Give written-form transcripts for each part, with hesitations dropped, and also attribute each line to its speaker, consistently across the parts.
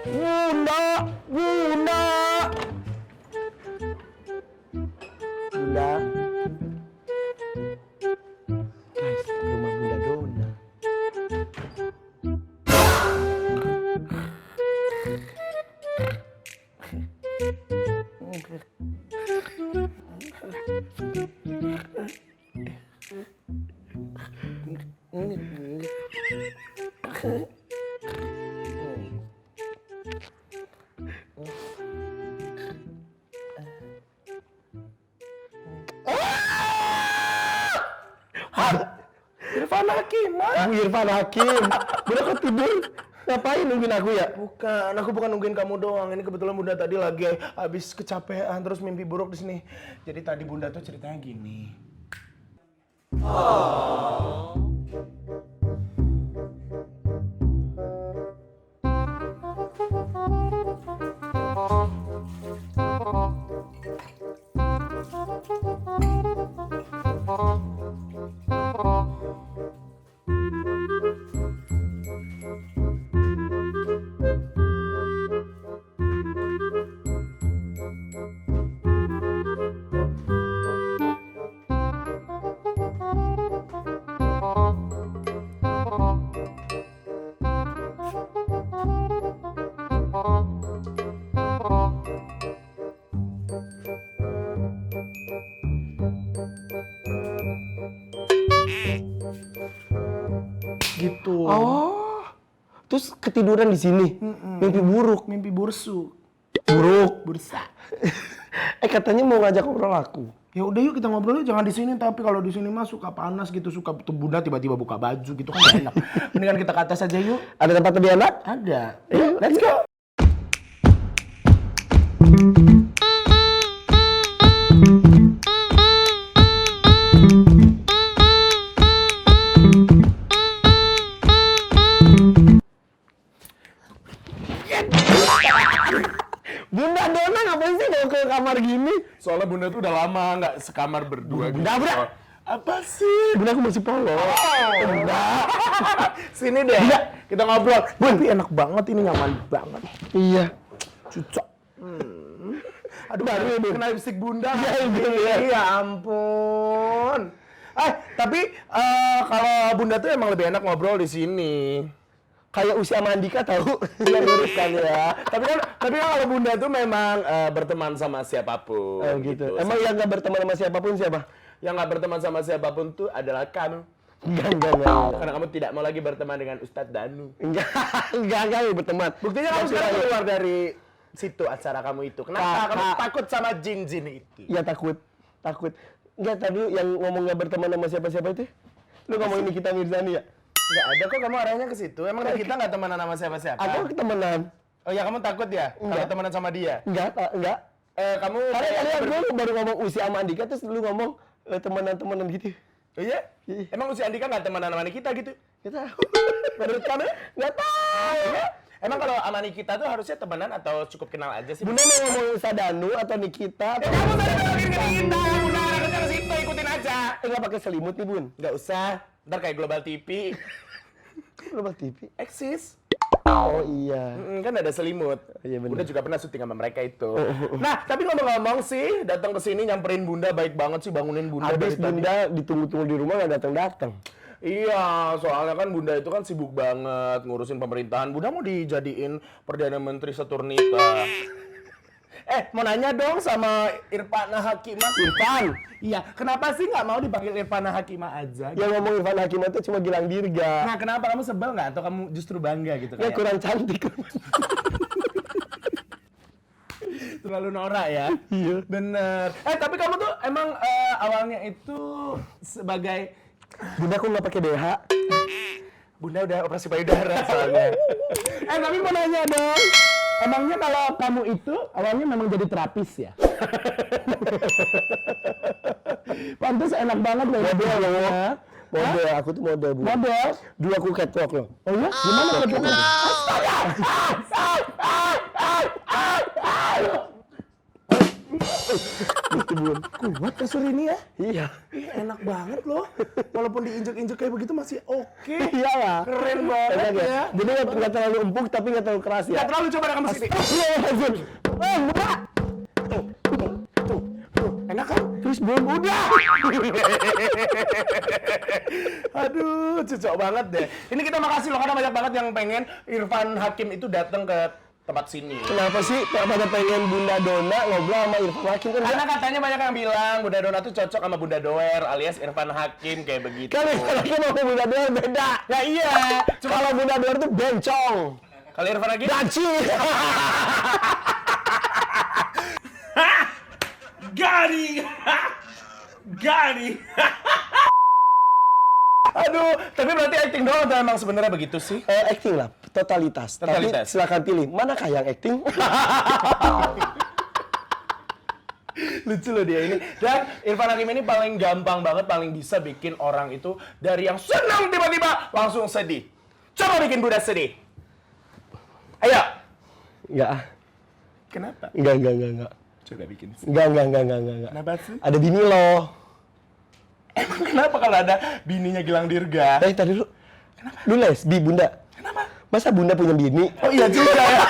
Speaker 1: Bunda, Bunda. Bunda. Guys, rumah Bunda Dona.
Speaker 2: Irfan Hakim,
Speaker 1: Bu Irfan Hakim. Bunda kok tidur? Ngapain nungguin aku ya?
Speaker 2: Bukan, aku bukan nungguin kamu doang. Ini kebetulan Bunda tadi lagi habis kecapean terus mimpi buruk di sini. Jadi tadi Bunda tuh ceritanya gini. Gitu.
Speaker 1: Oh. Terus ketiduran di sini. Mimpi buruk.
Speaker 2: Mimpi bursu.
Speaker 1: Buruk.
Speaker 2: Bursa.
Speaker 1: Katanya mau ngajak ngobrol aku.
Speaker 2: Ya udah yuk kita ngobrol yuk, jangan di sini, tapi kalau di sini mah suka panas gitu, suka tuh Bunda tiba-tiba buka baju gitu kan gak enak. Mendingan kita ke atas aja yuk.
Speaker 1: Ada tempat lebih enak?
Speaker 2: Ada.
Speaker 1: Let's go. Bunda Dona ngapain sih mau ke kamar gini?
Speaker 2: Soalnya Bunda tuh udah lama nggak sekamar berdua gitu.
Speaker 1: Bunda.
Speaker 2: Apa sih?
Speaker 1: Bunda aku masih polos.
Speaker 2: Bunda. Sini deh. Kita ngobrol. Bun, tapi enak banget ini, nyaman banget.
Speaker 1: Iya.
Speaker 2: Cucok. Aduh,
Speaker 1: Baru ini.
Speaker 2: kena lipstick Bunda.
Speaker 1: Iya.
Speaker 2: Ya ampun. Tapi kalau Bunda tuh emang lebih enak ngobrol di sini.
Speaker 1: Kayak usia Mandika tahu.
Speaker 2: Iya mirip kan ya. Tapi kan kalau Bunda tuh memang berteman sama siapapun.
Speaker 1: Oh gitu. Emang yang nggak berteman sama siapapun siapa?
Speaker 2: Yang nggak berteman sama siapapun tuh adalah kamu.
Speaker 1: Enggak.
Speaker 2: Karena kamu tidak mau lagi berteman dengan Ustadz Danu.
Speaker 1: Enggak berteman.
Speaker 2: Buktinya kamu sekarang keluar dari situ acara kamu itu. Kenapa? Kamu takut sama jin-jin itu?
Speaker 1: Ya takut. Enggak, tadi yang ngomong nggak berteman sama siapa-siapa itu? Lu ngomongin Nikita Mirzani ya?
Speaker 2: Nggak ada kok, kamu arahnya ke situ. Emang kita nggak temenan sama siapa-siapa?
Speaker 1: Aku temenan.
Speaker 2: Oh ya, kamu takut ya? Kalau temenan sama dia?
Speaker 1: Enggak.
Speaker 2: Kamu...
Speaker 1: Karena tadi aku baru ngomong usia sama Andika, terus lu ngomong temenan gitu.
Speaker 2: Oh iya? Emang usia Andika nggak temenan sama Nikita gitu?
Speaker 1: Nggak tahu.
Speaker 2: Menurut kamu?
Speaker 1: Nggak tahu.
Speaker 2: Emang kalau sama Nikita tuh harusnya temenan atau cukup kenal aja sih?
Speaker 1: Bunda mau ngomong Ustadz Danu atau Nikita atau...
Speaker 2: Kamu tadi bilangin ke Nikita, Bunda arahnya ke situ, ikutin aja.
Speaker 1: Nggak pakai selimut nih, Bun.
Speaker 2: Nggak usah, ntar kayak Global TV.
Speaker 1: Global TV.
Speaker 2: Eksis.
Speaker 1: Oh iya.
Speaker 2: Kan ada selimut.
Speaker 1: Iya, bener.
Speaker 2: Bunda juga pernah syuting sama mereka itu. Nah, tapi ngomong-ngomong sih, datang ke sini nyamperin Bunda baik banget sih, bangunin Bunda
Speaker 1: Habis
Speaker 2: dari tadi.
Speaker 1: Bunda ditunggu-tunggu di rumah nggak datang-datang.
Speaker 2: Iya, soalnya kan Bunda itu kan sibuk banget ngurusin pemerintahan. Bunda mau dijadiin Perdana Menteri Saturnita. Mau nanya dong sama Irfana Hakimah.
Speaker 1: Irfan.
Speaker 2: Iya, kenapa sih nggak mau dipanggil Irfana Hakimah aja?
Speaker 1: Yang ngomong Irfan Hakim itu cuma Gilang Dirga.
Speaker 2: Nah, kenapa kamu sebel nggak? Atau kamu justru bangga gitu?
Speaker 1: Ya
Speaker 2: Kayak
Speaker 1: kurang cantik.
Speaker 2: terlalu norak ya?
Speaker 1: Iya.
Speaker 2: Bener. Tapi kamu tuh emang awalnya itu sebagai...
Speaker 1: Bunda aku nggak pakai BH.
Speaker 2: Bunda udah operasi payudara soalnya. Tapi mau nanya dong. Emangnya kalau kamu itu awalnya memang jadi terapis ya? Pantes enak banget loh.
Speaker 1: Model, aku tuh model, Bu.
Speaker 2: Model?
Speaker 1: Dulu aku catwalk loh.
Speaker 2: Oh iya? Gimana catwalknya? Astaga!
Speaker 1: Gitu Bun.
Speaker 2: Kuat kasur ini ya?
Speaker 1: Iya.
Speaker 2: Ih, enak banget loh. Walaupun diinjek-injek kayak begitu masih oke.
Speaker 1: Iya lah.
Speaker 2: Keren banget
Speaker 1: Enak
Speaker 2: ya.
Speaker 1: Jadi nggak terlalu empuk tapi nggak terlalu keras ya.
Speaker 2: Gak terlalu, coba kamu sini.
Speaker 1: Astagfirullahaladzim. Udah.
Speaker 2: Enak kan?
Speaker 1: Terus belum udah.
Speaker 2: Aduh, cocok banget deh. Ini kita makasih loh karena banyak banget yang pengen Irfan Hakim itu datang ke tempat sini.
Speaker 1: Kenapa sih pada pengen Bunda Dona ngobrol sama Irfan Hakim kan?
Speaker 2: Karena katanya banyak yang bilang Bunda Dona tuh cocok sama Bunda Doer alias Irfan Hakim kayak begitu.
Speaker 1: Kan Irfan Hakim sama Bunda Dona beda.
Speaker 2: Ya iya.
Speaker 1: Kalau Bunda Dona tuh bencong.
Speaker 2: Kalau Irfan Hakim
Speaker 1: Daci.
Speaker 2: Gani. Gani. Aduh, tapi berarti acting doang atau emang sebenarnya begitu sih?
Speaker 1: Acting lah, totalitas. Tapi
Speaker 2: Totalitas.
Speaker 1: silakan pilih, manakah yang acting?
Speaker 2: Lucu loh dia ini. Dan Irfan Hakim ini paling gampang banget, paling bisa bikin orang itu dari yang senang tiba-tiba langsung sedih. Coba bikin Bunda sedih. Ayo.
Speaker 1: Enggak.
Speaker 2: Kenapa?
Speaker 1: Enggak.
Speaker 2: Coba bikin.
Speaker 1: Enggak.
Speaker 2: Kenapa sih?
Speaker 1: Ada bini lo.
Speaker 2: Emang kenapa kalau ada bininya Gilang Dirga?
Speaker 1: Tadi dulu. Kenapa? Lu lesbi, Bunda.
Speaker 2: Kenapa?
Speaker 1: Masa Bunda punya bini?
Speaker 2: Oh iya juga ya.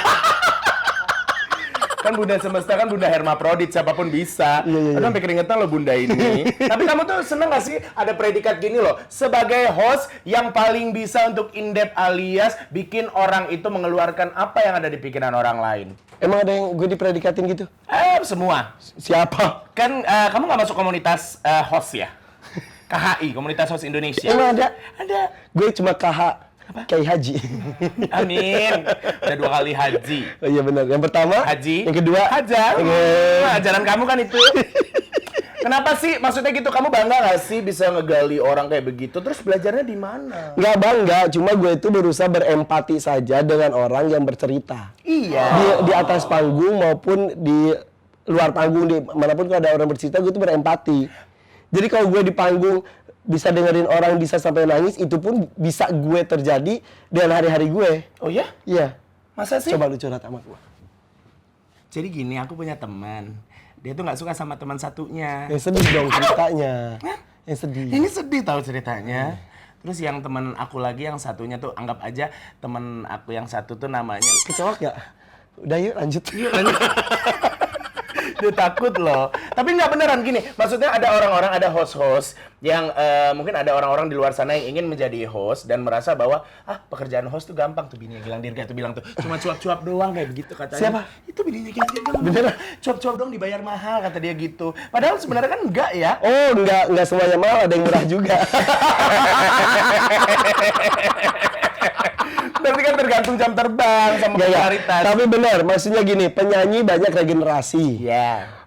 Speaker 2: Kan Bunda semesta kan Bunda hermaprodit, siapapun bisa.
Speaker 1: Iya.
Speaker 2: Aduh, sampai keringetan loh Bunda ini. Tapi kamu tuh seneng gak sih ada predikat gini loh, sebagai host yang paling bisa untuk in-depth alias bikin orang itu mengeluarkan apa yang ada di pikiran orang lain?
Speaker 1: Emang ada yang gue dipredikatin gitu?
Speaker 2: Semua.
Speaker 1: Siapa?
Speaker 2: Kan kamu gak masuk komunitas host ya? KHI, Komunitas Host Indonesia.
Speaker 1: Emang ada?
Speaker 2: Ada.
Speaker 1: Gue cuma Kiai Haji.
Speaker 2: Amin. Udah 2 kali haji.
Speaker 1: Oh iya benar. Yang pertama
Speaker 2: Haji.
Speaker 1: Yang kedua
Speaker 2: Hajar. Ajaran kamu kan itu. Kenapa sih? Maksudnya gitu, kamu bangga gak sih bisa ngegali orang kayak begitu? Terus belajarnya di mana?
Speaker 1: Nggak bangga, cuma gue itu berusaha berempati saja dengan orang yang bercerita.
Speaker 2: Iya.
Speaker 1: Di atas panggung maupun di luar panggung, di manapun kalau ada orang bercerita, gue itu berempati. Jadi kalau gue di panggung bisa dengerin orang bisa sampai nangis, itu pun bisa gue terjadi dengan hari-hari gue.
Speaker 2: Oh ya?
Speaker 1: Iya.
Speaker 2: Masa sih?
Speaker 1: Coba lu curhat sama gue.
Speaker 2: Jadi gini, aku punya teman. Dia tuh nggak suka sama teman satunya.
Speaker 1: Yang sedih dong ceritanya. Yang sedih.
Speaker 2: Ini sedih tahu ceritanya. Terus yang teman aku lagi yang satunya tuh, anggap aja teman aku yang satu tuh namanya.
Speaker 1: Kecewa nggak? Udah yuk lanjut.
Speaker 2: Dia takut loh. Tapi nggak beneran gini. Maksudnya ada orang-orang, ada host-host yang mungkin ada orang-orang di luar sana yang ingin menjadi host dan merasa bahwa pekerjaan host tuh gampang tuh, bininya Gilang Dirga tuh bilang tuh cuma cuap-cuap doang kayak begitu katanya.
Speaker 1: Siapa?
Speaker 2: Itu bininya Gilang Dirga.
Speaker 1: Beneran?
Speaker 2: Cuap-cuap doang dibayar mahal kata dia gitu. Padahal sebenarnya kan enggak ya.
Speaker 1: Oh, enggak semuanya mahal, ada yang murah juga.
Speaker 2: Berarti kan tergantung jam terbang sama popularitas.
Speaker 1: Tapi benar, maksudnya gini, penyanyi banyak regenerasi.
Speaker 2: Iya.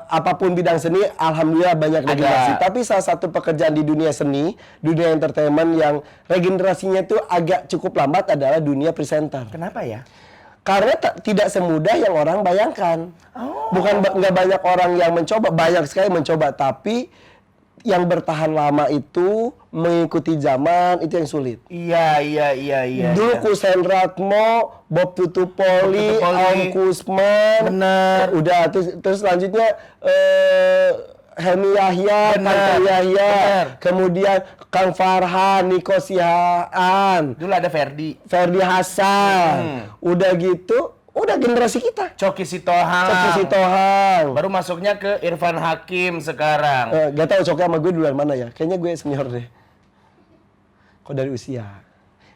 Speaker 1: Apapun bidang seni, alhamdulillah banyak regenerasi. Tapi salah satu pekerjaan di dunia seni, dunia entertainment yang regenerasinya itu agak cukup lambat adalah dunia presenter.
Speaker 2: Kenapa ya?
Speaker 1: Karena tidak semudah yang orang bayangkan. Bukan nggak banyak orang yang mencoba, banyak sekali mencoba, tapi yang bertahan lama itu mengikuti zaman itu yang sulit.
Speaker 2: Iya.
Speaker 1: Dulu Kusen Ratmo, Bob Tutupoli, Om Kusman,
Speaker 2: Bener.
Speaker 1: Udah terus selanjutnya Helmi Yahya, Kang Yahya,
Speaker 2: Bener.
Speaker 1: kemudian Kang Farhan, Niko Sihaan,
Speaker 2: Dulu ada Ferdi
Speaker 1: Hasan. Udah gitu, udah generasi kita.
Speaker 2: Coki Sitohang. Baru masuknya ke Irfan Hakim sekarang.
Speaker 1: Gak tau Coki sama gue duluan mana ya. Kayaknya gue senior deh. Kok dari usia.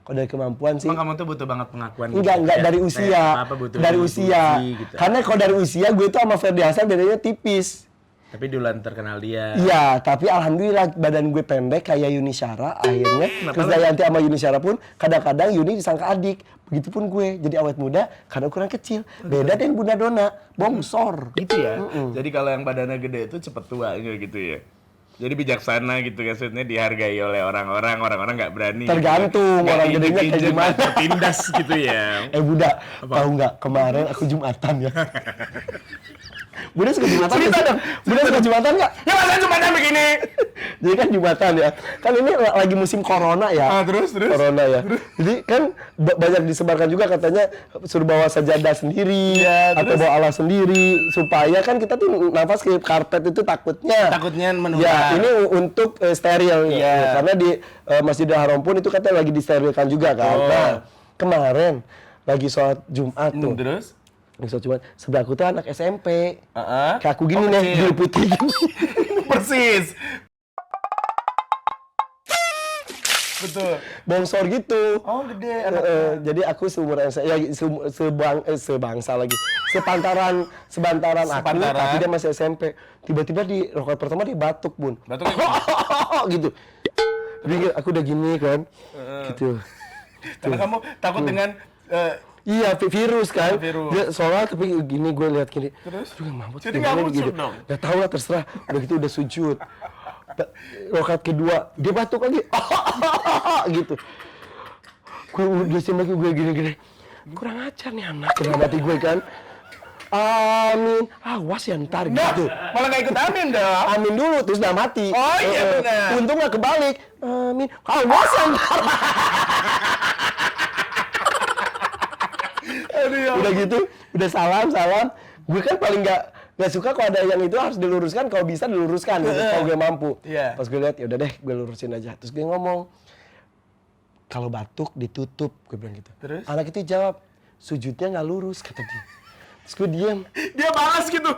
Speaker 1: Kok dari kemampuan sih.
Speaker 2: Emang kamu tuh butuh banget pengakuan
Speaker 1: Enggak
Speaker 2: gitu,
Speaker 1: dari
Speaker 2: ya?
Speaker 1: usia.
Speaker 2: Apa butuh
Speaker 1: Dari
Speaker 2: bukti,
Speaker 1: usia.
Speaker 2: gitu.
Speaker 1: Karena kalau dari usia gue tuh sama Ferdi Hasan bedanya tipis.
Speaker 2: Tapi duluan terkenal dia.
Speaker 1: Iya, tapi alhamdulillah badan gue pendek kayak Yuni Syara akhirnya.
Speaker 2: Kenapa
Speaker 1: Terus
Speaker 2: lu?
Speaker 1: Dayanti sama Yuni Syara pun kadang-kadang Yuni disangka adik. Begitupun gue, jadi awet muda karena ukuran kecil. Beda dengan Bunda Dona, bongsor.
Speaker 2: Gitu ya? Jadi kalau yang badannya gede itu cepet tua gitu ya? Jadi bijaksana gitu maksudnya, dihargai oleh orang-orang nggak berani.
Speaker 1: Tergantung
Speaker 2: Nggak
Speaker 1: orang gedenya kayak
Speaker 2: diinjek-injek,
Speaker 1: gimana.
Speaker 2: nggak tertindas gitu ya.
Speaker 1: Budak, tahu nggak kemarin aku Jumatan ya. Budak suka Jumatan
Speaker 2: Cerita
Speaker 1: nggak sih?
Speaker 2: dong.
Speaker 1: Budak suka Jumatan nggak?
Speaker 2: Ya masa Jumatan begini?
Speaker 1: Jadi kan Jumatan ya. Kan ini lagi musim corona ya.
Speaker 2: Terus.
Speaker 1: Corona ya. Jadi kan banyak disebarkan juga katanya suruh bawa sajadah sendiri
Speaker 2: Iya,
Speaker 1: atau
Speaker 2: terus?
Speaker 1: bawa alas sendiri supaya kan kita tuh nafas ke karpet itu takutnya.
Speaker 2: Takutnya menular.
Speaker 1: Ya, ini untuk steril
Speaker 2: Iya.
Speaker 1: ya. Karena di Masjidil Haram pun itu katanya lagi disterilkan juga kan.
Speaker 2: Oh.
Speaker 1: Nah, kemarin lagi sholat Jumat tuh.
Speaker 2: Terus?
Speaker 1: Lagi sholat Jumat, sebelah aku tuh anak SMP.
Speaker 2: Heeh.
Speaker 1: Kayak aku gini nih,
Speaker 2: kecil.
Speaker 1: diliputi gini.
Speaker 2: Persis. Betul.
Speaker 1: Bongsor gitu.
Speaker 2: Oh, gede
Speaker 1: Jadi aku seumuran saya, ya sebangsa lagi. Sepantaran aku,
Speaker 2: Sepantaran.
Speaker 1: tapi dia masih SMP. Tiba-tiba di rakaat pertama dia batuk, Bun.
Speaker 2: Batuk
Speaker 1: gitu. Tapi aku udah gini kan. Gitu.
Speaker 2: Karena kamu takut dengan
Speaker 1: Iya, virus kan.
Speaker 2: Virus.
Speaker 1: Dia sholat tapi gini gue lihat gini.
Speaker 2: Terus?
Speaker 1: Aduh, mampus.
Speaker 2: Jadi nggak
Speaker 1: gimana
Speaker 2: muncul dong?
Speaker 1: Gak tau lah, terserah. Udah gitu udah sujud. Rakaat kedua, dia batuk lagi. Gitu. Gue udah lagi gue gini-gini. Kurang ajar nih anak, dalam hati gue kan. Amin. Awas ya ntar gitu.
Speaker 2: malah nggak ikut amin dong.
Speaker 1: Amin dulu, terus dalam hati.
Speaker 2: Oh, iya benar.
Speaker 1: Untung gak kebalik. Amin. Awas ya ntar. Udah gitu, udah salam. Gue kan paling nggak suka kalau ada yang itu harus diluruskan, kalau bisa diluruskan gitu, kalau gue mampu.
Speaker 2: Iya.
Speaker 1: Pas gue lihat, ya udah deh, gue lurusin aja. Terus gue ngomong, kalau batuk ditutup, gue bilang gitu.
Speaker 2: Terus?
Speaker 1: Anak itu jawab, sujudnya nggak lurus, kata dia. Terus gue diem,
Speaker 2: Dia balas gitu.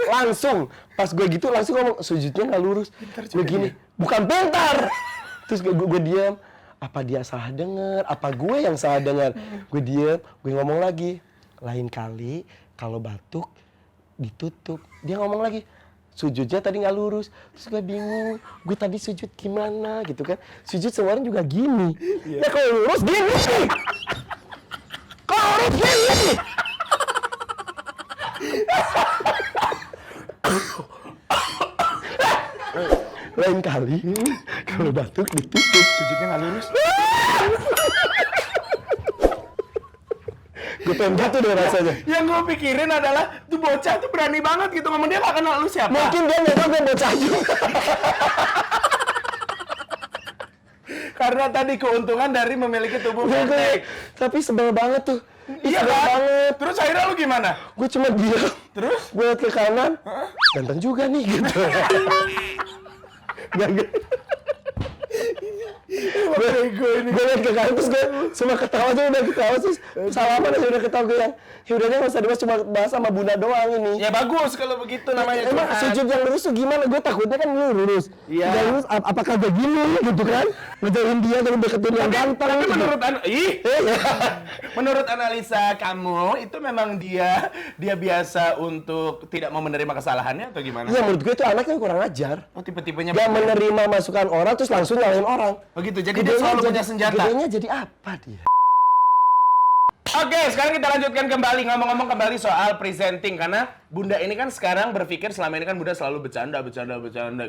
Speaker 1: langsung. Pas gue gitu langsung ngomong, sujudnya nggak lurus. Gue gini, bukan pintar. Terus gue diem, apa dia salah dengar? Apa gue yang salah dengar? Gue diem, gue ngomong lagi, lain kali kalau batuk ditutup. Dia ngomong lagi, sujudnya tadi nggak lurus. Terus gue bingung, gue tadi sujud gimana gitu kan? Sujud semua orang juga gini. Ya kalau lurus gini. Kalau lurus gini. Lain kali kalau batuk ditutup,
Speaker 2: Sujudnya nggak lurus.
Speaker 1: gue pengen gitu deh rasanya.
Speaker 2: Yang gue pikirin adalah tuh bocah tuh berani banget gitu ngomong, dia nggak kenal lu siapa.
Speaker 1: Mungkin dia nggak tahu gue bocah juga.
Speaker 2: Karena tadi keuntungan dari memiliki tubuh pendek.
Speaker 1: Tapi sebel banget tuh.
Speaker 2: Iya
Speaker 1: sebel
Speaker 2: kan?
Speaker 1: banget.
Speaker 2: Terus akhirnya lu gimana?
Speaker 1: Gue cuma diam.
Speaker 2: Terus?
Speaker 1: Gue liat ke kanan, ganteng juga nih gitu. Gue liat ke kanan terus gue cuma ketawa tuh, udah ketawa terus salaman aja udah ketawa gue yang ya udah deh nggak usah dibahas, cuma bahas sama Bunda doang ini.
Speaker 2: Ya bagus kalau begitu namanya.
Speaker 1: Emang
Speaker 2: curhat.
Speaker 1: sujud yang lurus tuh gimana? Gue takutnya kan lurus.
Speaker 2: Iya.
Speaker 1: Udah lurus, apakah gue gini gitu kan? Ngejauhin dia terus deketin yang ganteng.
Speaker 2: Tapi
Speaker 1: gitu. Iya.
Speaker 2: menurut analisa kamu itu memang dia biasa untuk tidak mau menerima kesalahannya atau gimana?
Speaker 1: Iya, menurut gue itu anaknya kurang ajar.
Speaker 2: Oh, tipe-tipenya
Speaker 1: Dia
Speaker 2: begitu.
Speaker 1: menerima masukan orang terus langsung nyalahin orang.
Speaker 2: Begitu. Jadi dia selalu punya senjata.
Speaker 1: Gedenya jadi apa dia?
Speaker 2: Oke, sekarang kita lanjutkan kembali, ngomong-ngomong kembali soal presenting, karena Bunda ini kan sekarang berpikir selama ini kan Bunda selalu bercanda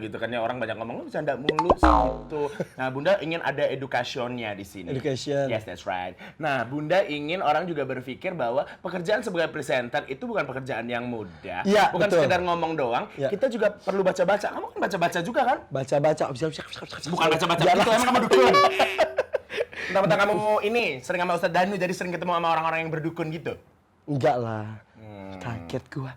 Speaker 2: gitu kan ya, orang banyak ngomong lu bercanda mulu gitu. Nah, Bunda ingin ada educationnya di sini.
Speaker 1: Education.
Speaker 2: Yes, that's right. Nah, Bunda ingin orang juga berpikir bahwa pekerjaan sebagai presenter itu bukan pekerjaan yang mudah,
Speaker 1: Iya,
Speaker 2: bukan
Speaker 1: betul.
Speaker 2: sekedar ngomong doang.
Speaker 1: Iya.
Speaker 2: Kita juga perlu baca-baca. Kamu kan baca-baca juga kan?
Speaker 1: Baca-baca.
Speaker 2: Bukan baca-baca gitu, emang kamu dukun. Entah-entah kamu ini sering sama Ustadz Danu jadi sering ketemu sama orang-orang yang berdukun gitu.
Speaker 1: Enggak lah. Kaget gua.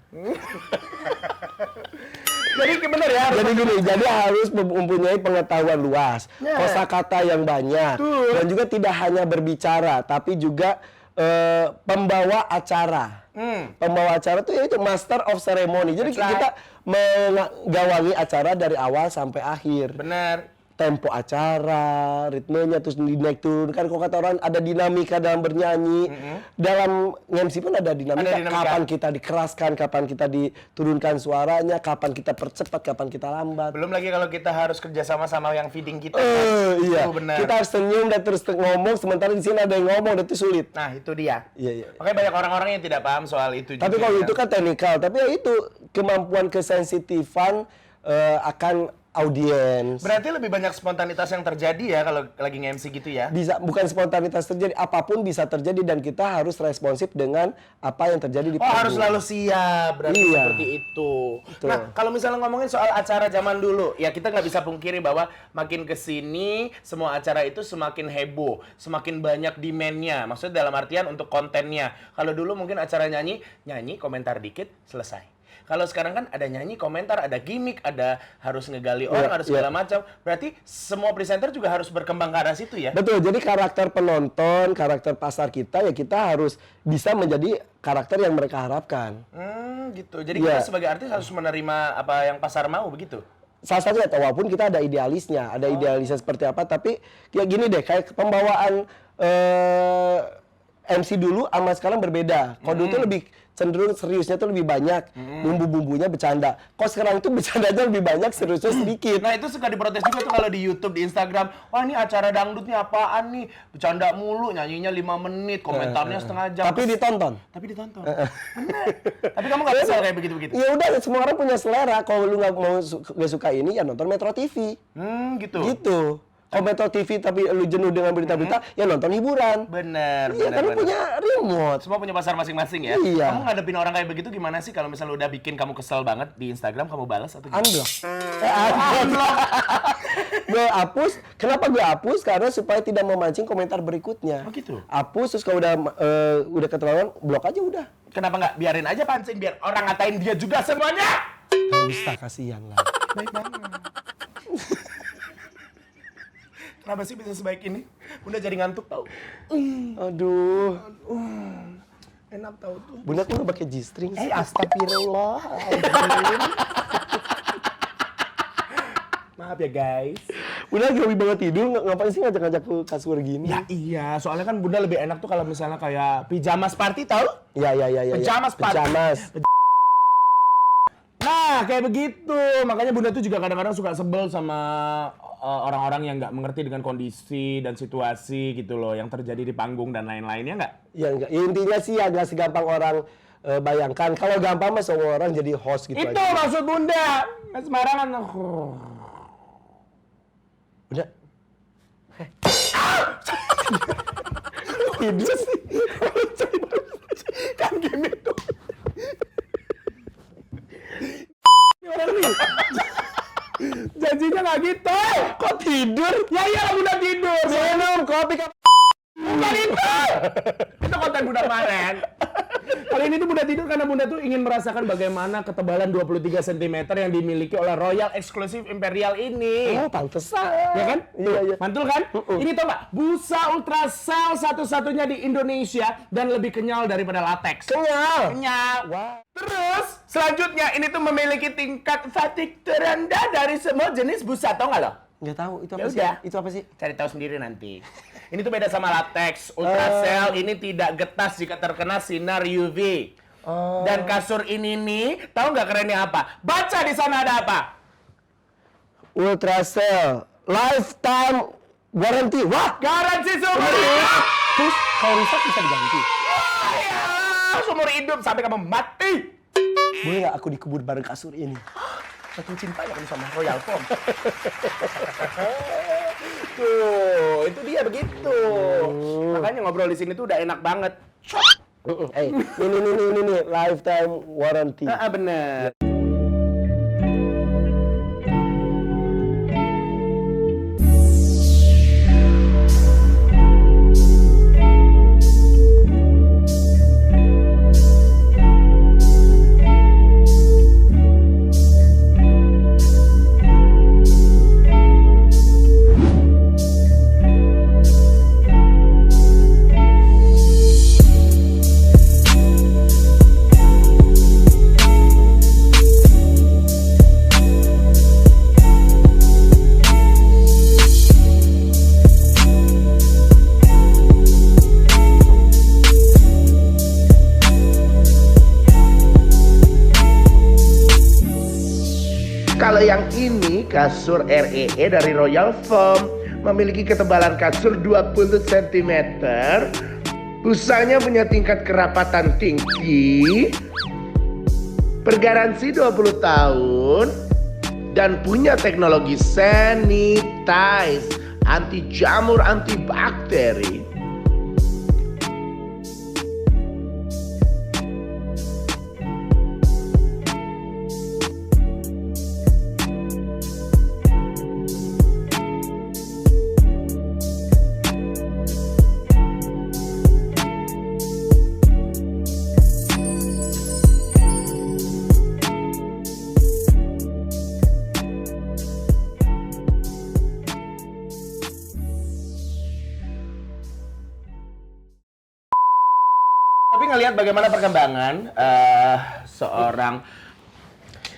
Speaker 2: Jadi bener ya.
Speaker 1: Jadi gini, jadi harus mempunyai pengetahuan luas,
Speaker 2: Nah.
Speaker 1: kosakata yang banyak,
Speaker 2: Betul.
Speaker 1: dan juga tidak hanya berbicara, tapi juga pembawa acara. Pembawa acara itu yaitu master of ceremony. Jadi
Speaker 2: That's right.
Speaker 1: kita menggawangi acara dari awal sampai akhir.
Speaker 2: Bener.
Speaker 1: Tempo acara, ritmenya, terus dinaik turun. Kan kalau kata orang ada dinamika dalam bernyanyi. Dalam MC pun ada dinamika.
Speaker 2: Ada dinamika.
Speaker 1: Kapan kita dikeraskan, kapan kita diturunkan suaranya, kapan kita percepat, kapan kita lambat.
Speaker 2: Belum lagi kalau kita harus kerjasama sama yang feeding kita.
Speaker 1: Iya.
Speaker 2: Itu benar.
Speaker 1: Kita harus senyum dan terus ngomong, sementara di sini ada yang ngomong, dan itu sulit.
Speaker 2: Nah, itu dia.
Speaker 1: Iya.
Speaker 2: Makanya banyak orang-orang yang tidak paham soal itu juga.
Speaker 1: Tapi kalau
Speaker 2: ya.
Speaker 1: itu kan teknikal, tapi ya itu kemampuan kesensitifan akan audiens.
Speaker 2: Berarti lebih banyak spontanitas yang terjadi ya kalau lagi nge-MC gitu ya?
Speaker 1: Bisa, bukan spontanitas terjadi, apapun bisa terjadi dan kita harus responsif dengan apa yang terjadi di
Speaker 2: Oh, harus selalu siap, berarti
Speaker 1: Iya.
Speaker 2: seperti itu.
Speaker 1: Betul.
Speaker 2: Nah, kalau misalnya ngomongin soal acara zaman dulu, ya kita nggak bisa pungkiri bahwa makin kesini, semua acara itu semakin heboh, semakin banyak demand-nya. Maksudnya dalam artian untuk kontennya. Kalau dulu mungkin acara nyanyi, komentar dikit, selesai. Kalau sekarang kan ada nyanyi, komentar, ada gimmick, ada harus ngegali orang, ada segala macam. Berarti semua presenter juga harus berkembang ke arah situ ya?
Speaker 1: Betul, jadi karakter penonton, karakter pasar kita ya kita harus bisa menjadi karakter yang mereka harapkan.
Speaker 2: Gitu. Jadi
Speaker 1: Iya.
Speaker 2: kita sebagai artis harus menerima apa yang pasar mau begitu?
Speaker 1: Salah satunya, walaupun kita ada idealisnya, ada idealisnya seperti apa, tapi ya gini deh, kayak pembawaan MC dulu sama sekarang berbeda. Kalau dulu tuh lebih cenderung seriusnya tuh lebih banyak, bumbu-bumbunya bercanda. Kok sekarang itu bercandanya lebih banyak, seriusnya sedikit.
Speaker 2: Nah itu suka diprotes juga tuh kalau di YouTube, di Instagram. Wah ini acara dangdut nih apaan nih? Bercanda mulu, nyanyinya 5 menit, komentarnya setengah jam.
Speaker 1: Tapi ditonton.
Speaker 2: Tapi ditonton. Bener. Tapi kamu gak kesel kayak begitu-begitu?
Speaker 1: Ya udah, semua orang punya selera. Kalau lu nggak suka ini, ya nonton Metro TV.
Speaker 2: Gitu.
Speaker 1: Gitu. Kalau Metro TV tapi lu jenuh dengan berita-berita, ya nonton hiburan.
Speaker 2: Bener,
Speaker 1: Iya, kan lu punya remote.
Speaker 2: Semua punya pasar masing-masing ya?
Speaker 1: Iya.
Speaker 2: Kamu ngadepin orang kayak begitu gimana sih kalau misalnya udah bikin kamu kesel banget di Instagram, kamu balas atau gimana?
Speaker 1: Unblock. Unblock. Gue hapus. Kenapa gue hapus? Karena supaya tidak memancing komentar berikutnya.
Speaker 2: Oh gitu?
Speaker 1: Hapus, terus kalau udah keterlaluan, blok aja udah.
Speaker 2: Kenapa nggak biarin aja pancing biar orang ngatain dia juga semuanya?
Speaker 1: Nggak bisa, kasihan lah.
Speaker 2: Baik banget. Kenapa sih bisa sebaik ini? Bunda jadi ngantuk tau.
Speaker 1: Aduh.
Speaker 2: Enak tau tuh.
Speaker 1: Bunda tuh nggak pakai G-string sih.
Speaker 2: Astagfirullah. Maaf ya guys.
Speaker 1: Bunda lagi hobi banget tidur, ngapain sih ngajak-ngajak ke kasur gini?
Speaker 2: Ya iya, soalnya kan Bunda lebih enak tuh kalau misalnya kayak pijamas party tau?
Speaker 1: Iya.
Speaker 2: Pajamas, Pak.
Speaker 1: Pajamas.
Speaker 2: Nah, kayak begitu. Makanya Bunda tuh juga kadang-kadang suka sebel sama orang-orang yang nggak mengerti dengan kondisi dan situasi gitu loh yang terjadi di panggung dan lain-lainnya nggak?
Speaker 1: Ya enggak. Intinya sih ya nggak segampang orang bayangkan. Kalau gampang mah semua orang jadi host gitu
Speaker 2: Itu
Speaker 1: aja.
Speaker 2: maksud Bunda. Nggak sembarangan.
Speaker 1: Bunda. Tidur sih.
Speaker 2: Kan gini tuh.
Speaker 1: Orang nih.
Speaker 2: Janjinya nggak gitu.
Speaker 1: Kok tidur?
Speaker 2: Ya iya Bunda tidur.
Speaker 1: Minum kopi
Speaker 2: Bukan itu. Itu konten Bunda kemarin. Kali ini tuh Bunda tidur karena Bunda tuh ingin merasakan bagaimana ketebalan 23 cm yang dimiliki oleh Royal Exclusive Imperial ini.
Speaker 1: Oh, pantesan.
Speaker 2: Ya kan?
Speaker 1: Iya.
Speaker 2: Mantul kan? Ini tau gak? Busa Ultracell satu-satunya di Indonesia dan lebih kenyal daripada latex.
Speaker 1: Kenyal.
Speaker 2: Kenyal.
Speaker 1: Wah.
Speaker 2: Terus, selanjutnya ini tuh memiliki tingkat fatigue terendah dari semua jenis busa. Tau gak lo?
Speaker 1: Nggak tahu itu
Speaker 2: Ya
Speaker 1: apa sih?
Speaker 2: udah.
Speaker 1: Itu apa sih?
Speaker 2: Cari tahu sendiri nanti. Ini tuh beda sama latex. Ultracell ini tidak getas jika terkena sinar UV. Dan kasur ini nih, tahu nggak kerennya apa? Baca di sana ada apa?
Speaker 1: Ultracell lifetime warranty. Wah,
Speaker 2: Garansi seumur hidup.
Speaker 1: terus kalau rusak bisa diganti.
Speaker 2: Ya, seumur hidup sampai kamu mati.
Speaker 1: Boleh nggak aku dikubur bareng kasur ini?
Speaker 2: Saking cinta ya kamu sama Royal Foam. Tuh, itu dia begitu. Makanya ngobrol di sini tuh udah enak banget.
Speaker 1: Ini lifetime warranty.
Speaker 2: Bener. Kalau yang ini kasur REE dari Royal Foam, memiliki ketebalan kasur 20 cm, busanya punya tingkat kerapatan tinggi, bergaransi 20 tahun,
Speaker 3: dan punya teknologi sanitize, anti jamur, anti bakteri.
Speaker 2: Tapi ngelihat bagaimana perkembangan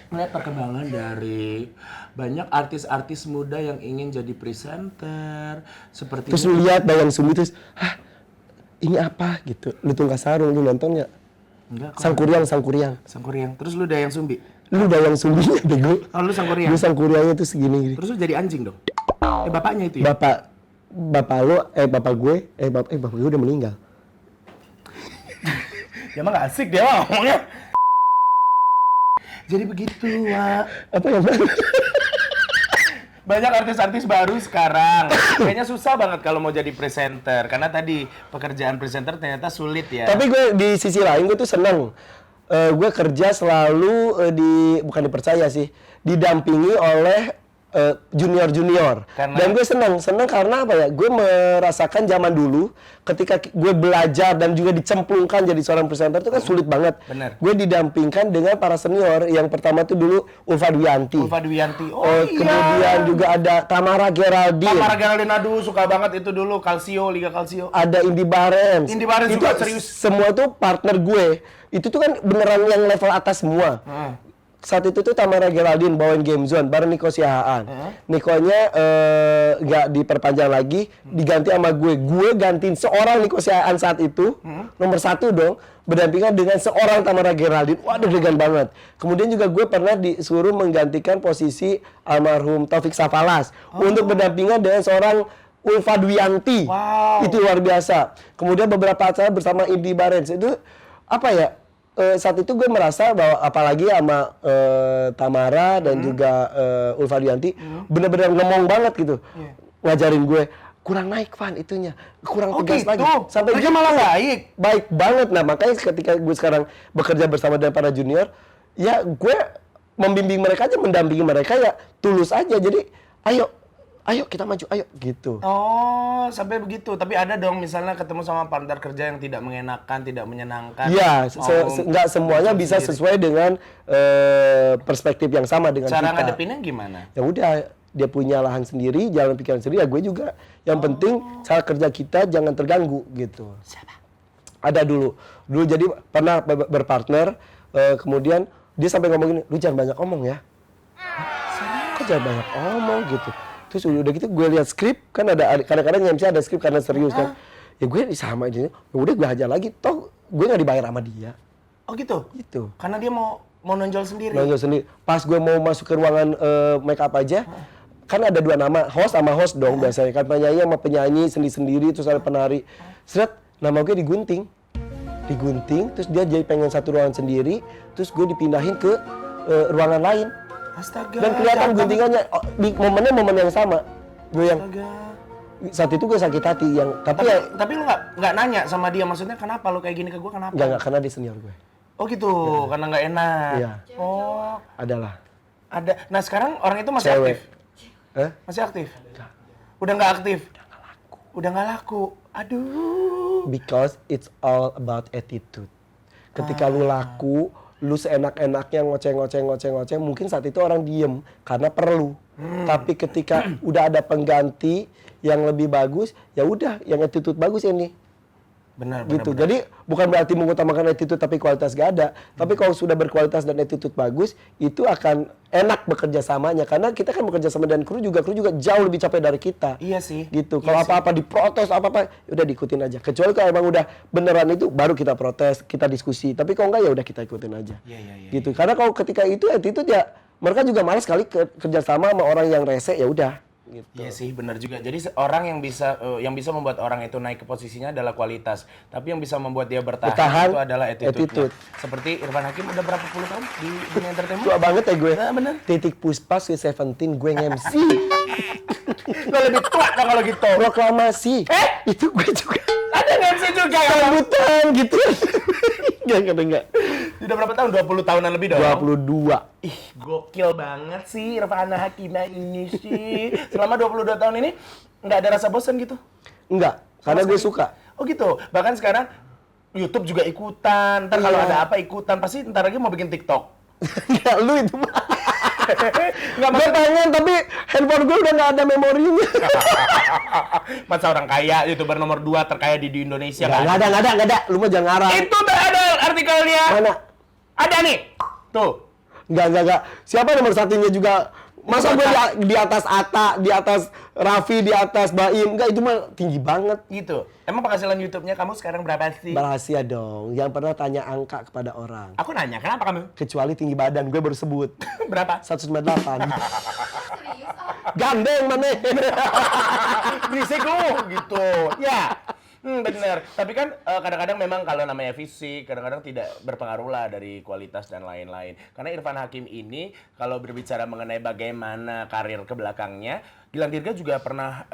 Speaker 2: melihat perkembangan dari banyak artis-artis muda yang ingin jadi presenter seperti
Speaker 1: Terus lu lihat Dayang Sumbi terus, hah ini apa gitu. Lu Tunggal Sarung, lu nonton nggak?
Speaker 2: enggak kok.
Speaker 1: Sangkuriang.
Speaker 2: Sangkuriang. Terus lu Dayang Sumbi.
Speaker 1: Lu Dayang Sumbinya bego.
Speaker 2: Oh, lu Sangkuriang.
Speaker 1: Lu Sangkuriangnya tuh segini.
Speaker 2: Terus lu jadi anjing dong. Bapaknya itu ya.
Speaker 1: Bapak gue udah meninggal.
Speaker 2: Ya mah gak asik dia mah ngomongnya. Jadi begitu, Wak.
Speaker 1: Apa yang baru?
Speaker 2: Banyak artis-artis baru sekarang. Kayaknya susah banget kalau mau jadi presenter. Karena tadi pekerjaan presenter ternyata sulit ya.
Speaker 1: Tapi gue di sisi lain gue tuh seneng. Gue kerja selalu bukan dipercaya sih, didampingi oleh junior. Dan gue seneng karena apa ya? Gue merasakan zaman dulu ketika gue belajar dan juga dicemplungkan jadi seorang presenter itu kan sulit banget.
Speaker 2: Bener.
Speaker 1: Gue didampingkan dengan para senior. Yang pertama tuh dulu Ulfa Dwiyanti.
Speaker 2: Oh iya.
Speaker 1: Kemudian juga ada Tamara Geraldine.
Speaker 2: Tamara Geraldine, aduh suka banget itu dulu Liga Calcio.
Speaker 1: Ada Indy Barens.
Speaker 2: Indy Barens
Speaker 1: itu
Speaker 2: juga serius.
Speaker 1: Semua tuh partner gue. Itu tuh kan beneran yang level atas semua. Saat itu tuh Tamara Geraldine bawain Game Zone bareng Nico Siahaan. Nikonya nggak diperpanjang lagi, diganti sama gue. Gue gantiin seorang Nico Siahaan saat itu, nomor 1 dong, berdampingan dengan seorang Tamara Geraldine. Waduh, deg-degan banget. Kemudian juga gue pernah disuruh menggantikan posisi almarhum Taufik Safalas untuk berdampingan dengan seorang Ulfa Dwiyanti.
Speaker 2: Wow.
Speaker 1: Itu luar biasa. Kemudian beberapa acara bersama Indy Barens. Itu apa ya? Saat itu gue merasa bahwa apalagi sama Tamara dan juga Ulfa Dwiyanti bener-bener ngomong banget gitu. Ngajarin gue kurang naik Van itunya, kurang tegas lagi.
Speaker 2: Sampai dia malah
Speaker 1: baik banget. Nah, makanya ketika gue sekarang bekerja bersama dengan para junior, ya gue membimbing mereka aja, mendampingi mereka ya tulus aja. Jadi ayo kita maju, ayo gitu.
Speaker 2: Oh, sampai begitu. Tapi ada dong misalnya ketemu sama partner kerja yang tidak mengenakan, tidak menyenangkan.
Speaker 1: Iya, nggak semuanya bisa sesuai dengan perspektif yang sama dengan
Speaker 2: cara
Speaker 1: kita.
Speaker 2: Cara ngadepinnya gimana?
Speaker 1: Ya udah, dia punya lahan sendiri, jalan pikiran sendiri, ya gue juga. Yang penting cara kerja kita jangan terganggu gitu.
Speaker 2: Siapa?
Speaker 1: Ada dulu jadi pernah berpartner, kemudian dia sampai ngomong gini, lu jangan banyak omong ya. Kok jangan banyak omong gitu. Terus udah gitu gue lihat skrip, kan ada kadang-kadang MC ada skrip karena serius kan. Ya gue sama aja, ya udah gue hajar lagi, toh gue nggak dibayar sama dia.
Speaker 2: Oh gitu?
Speaker 1: Gitu.
Speaker 2: Karena dia mau nonjol sendiri?
Speaker 1: Nonjol sendiri. Pas gue mau masuk ke ruangan make up aja, kan ada 2 nama, host sama host dong biasanya. Kan penyanyi sama penyanyi sendiri-sendiri, terus ada penari. Seret, nama gue digunting, terus dia jadi pengen satu ruangan sendiri, terus gue dipindahin ke ruangan lain.
Speaker 2: Astaga.
Speaker 1: Dan kelihatan guntingannya di momen yang sama. Gue yang saat itu gue sakit hati
Speaker 2: tapi lu nggak nanya sama dia, maksudnya kenapa lu kayak gini ke gue, kenapa?
Speaker 1: Enggak, karena dia senior gue.
Speaker 2: Oh gitu, karena nggak enak.
Speaker 1: Iya.
Speaker 2: Oh.
Speaker 1: Adalah.
Speaker 2: Ada. Nah sekarang orang itu masih
Speaker 1: Cewek.
Speaker 2: aktif? Masih aktif? Udah nggak aktif? Udah nggak laku. Aduh.
Speaker 1: Because it's all about attitude. Ketika lu laku, lu seenak-enaknya ngoceh, mungkin saat itu orang diem karena perlu. Tapi ketika udah ada pengganti yang lebih bagus, ya udah yang attitude bagus ini.
Speaker 2: Benar.
Speaker 1: Jadi bukan berarti mengutamakan attitude tapi kualitas gak ada. Tapi kalau sudah berkualitas dan attitude bagus, itu akan enak bekerja samanya. Karena kita kan bekerja sama dengan kru juga jauh lebih capek dari kita.
Speaker 2: Iya sih.
Speaker 1: Gitu. Kalau apa-apa diprotes, apa-apa, udah diikutin aja. Kecuali kalau emang udah beneran itu, baru kita protes, kita diskusi. Tapi kalau enggak ya udah kita ikutin aja.
Speaker 2: Iya.
Speaker 1: Gitu. Karena kalau ketika itu attitude ya, mereka juga malas sekali kerja sama orang yang rese, ya udah. gitu.
Speaker 2: Iya sih, benar juga. Jadi orang yang bisa membuat orang itu naik ke posisinya adalah kualitas, tapi yang bisa membuat dia bertahan itu adalah attitude-nya. Seperti Irfan Hakim udah berapa puluh tahun di dunia entertainment?
Speaker 1: Tua banget ya gue.
Speaker 2: Nah, bener.
Speaker 1: Titik Puspa Sweet 17 gue MC.
Speaker 2: Lo lebih tua dong kalau gitu.
Speaker 1: Proklamasi. Itu gue juga.
Speaker 2: Ada MC juga ya?
Speaker 1: Sambutan gitu. Enggak.
Speaker 2: Udah berapa tahun? 20 tahunan lebih dong?
Speaker 1: 22.
Speaker 2: Ih, gokil banget sih Irfan Hakim ini sih. Selama 22 tahun ini nggak ada rasa bosan gitu?
Speaker 1: Enggak, karena gue suka.
Speaker 2: Oh gitu. Bahkan sekarang YouTube juga ikutan. Ntar kalau ada apa ikutan, pasti ntar lagi mau bikin TikTok.
Speaker 1: Ya lu itu mah.
Speaker 2: Nggak
Speaker 1: Gue pengen tapi handphone gue udah nggak ada memorinya.
Speaker 2: Masa orang kaya, YouTuber nomor 2 terkaya di Indonesia kan?
Speaker 1: Nggak ada. Lu mah jangan ngarang.
Speaker 2: Itu udah ada artikelnya.
Speaker 1: Mana?
Speaker 2: Ada nih. Tuh.
Speaker 1: Enggak. Siapa nomor satunya juga? Masa gue di atas Atta, di atas Raffi, di atas Baim? Enggak, itu mah tinggi banget.
Speaker 2: Gitu. Emang penghasilan YouTube-nya kamu sekarang berapa sih?
Speaker 1: Rahasia dong. Yang pernah tanya angka kepada orang.
Speaker 2: Aku nanya, kenapa kamu?
Speaker 1: Kecuali tinggi badan, gue baru sebut.
Speaker 2: Berapa?
Speaker 1: 198. Gandeng mana?
Speaker 2: Berisik lu gitu. Ya. Bener. Tapi kan kadang-kadang memang kalau namanya fisik, kadang-kadang tidak berpengaruh lah dari kualitas dan lain-lain. Karena Irfan Hakim ini kalau berbicara mengenai bagaimana karir ke belakangnya, Gilang Dirga juga pernah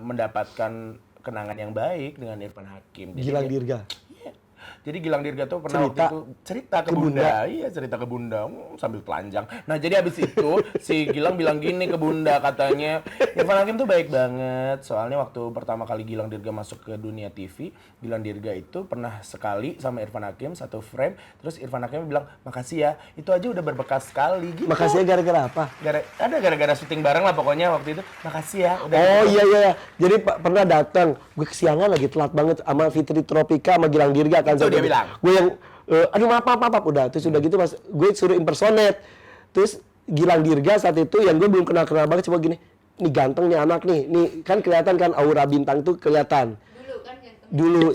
Speaker 2: mendapatkan kenangan yang baik dengan Irfan Hakim.
Speaker 1: Gilang Dirga.
Speaker 2: Jadi Gilang Dirga tuh pernah waktu itu cerita ke Bunda. Iya, cerita ke Bunda sambil telanjang. Nah, jadi habis itu si Gilang bilang gini ke Bunda, katanya Irfan Hakim tuh baik banget. Soalnya waktu pertama kali Gilang Dirga masuk ke dunia TV, Gilang Dirga itu pernah sekali sama Irfan Hakim satu frame, terus Irfan Hakim bilang, "Makasih ya." Itu aja udah berbekas sekali gitu.
Speaker 1: Makasih ya gara-gara apa?
Speaker 2: Gara-gara syuting bareng lah pokoknya waktu itu. Makasih ya. Udah
Speaker 1: Oh
Speaker 2: gitu.
Speaker 1: iya. Jadi pernah datang, gue kesiangan lagi telat banget sama Fitri Tropika sama Gilang Dirga kan.
Speaker 2: Itu dia bilang.
Speaker 1: Gue yang aduh maaf udah. Terus udah gitu gue suruh impersonate. Terus Gilang Dirga saat itu yang gue belum kenal banget, cuma gini, nih ganteng nih anak nih kan kelihatan kan aura bintang tuh kelihatan. Dulu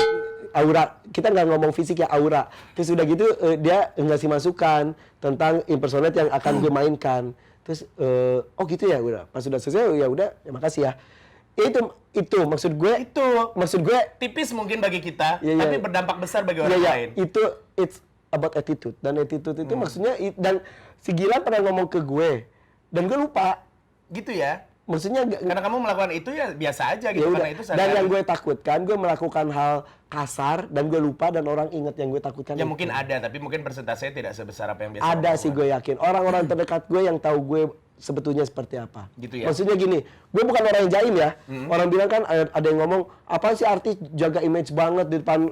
Speaker 1: aura, kita nggak ngomong fisik ya, aura. Terus udah gitu dia ngasih masukan tentang impersonate yang akan gue mainkan. Terus oh gitu ya, udah pas sudah selesai ya udah, ya makasih ya. Itu maksud gue
Speaker 2: Tipis mungkin bagi kita,
Speaker 1: Iya.
Speaker 2: tapi berdampak besar bagi orang lain.
Speaker 1: Itu it's about attitude, dan attitude itu maksudnya dan si Gilang pernah ngomong ke gue dan gue lupa.
Speaker 2: Gitu ya.
Speaker 1: Maksudnya
Speaker 2: Karena kamu melakukan itu ya biasa aja gitu,
Speaker 1: ya
Speaker 2: karena
Speaker 1: udah.
Speaker 2: itu
Speaker 1: Dan
Speaker 2: sadar.
Speaker 1: yang gue takutkan, gue melakukan hal kasar dan gue lupa dan orang ingat yang gue takutkan.
Speaker 2: Ya
Speaker 1: itu.
Speaker 2: mungkin ada, tapi mungkin persentasenya tidak sebesar apa yang biasa.
Speaker 1: Ada
Speaker 2: orang
Speaker 1: sih,
Speaker 2: lakukan.
Speaker 1: gue yakin. Orang-orang terdekat gue yang tahu gue sebetulnya seperti apa.
Speaker 2: Gitu ya?
Speaker 1: Maksudnya gini, gue bukan orang yang jaim ya. Orang bilang kan ada yang ngomong, apa sih artis jaga image banget di depan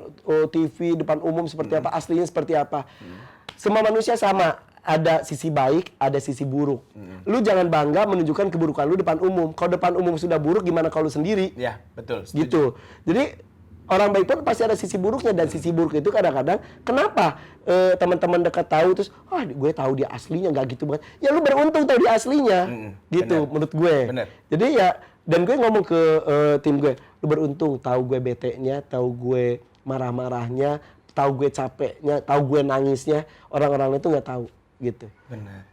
Speaker 1: TV, depan umum seperti apa, aslinya seperti apa. Semua manusia sama. Ada sisi baik, ada sisi buruk. Lu jangan bangga menunjukkan keburukan lu depan umum. Kalau depan umum sudah buruk, gimana kalau lu sendiri?
Speaker 2: Ya, betul. Setuju.
Speaker 1: Gitu. Jadi orang baik pun pasti ada sisi buruknya, dan sisi buruk itu kadang-kadang kenapa teman-teman dekat tahu terus gue tahu dia aslinya nggak gitu banget. Ya lu beruntung tahu dia aslinya. Gitu
Speaker 2: bener.
Speaker 1: menurut gue.
Speaker 2: Bener.
Speaker 1: Jadi ya, dan gue ngomong ke tim gue, lu beruntung tahu gue bete-nya, tahu gue marah-marahnya, tahu gue capeknya, tahu gue nangisnya. Orang-orang itu nggak tahu gitu.
Speaker 2: Benar.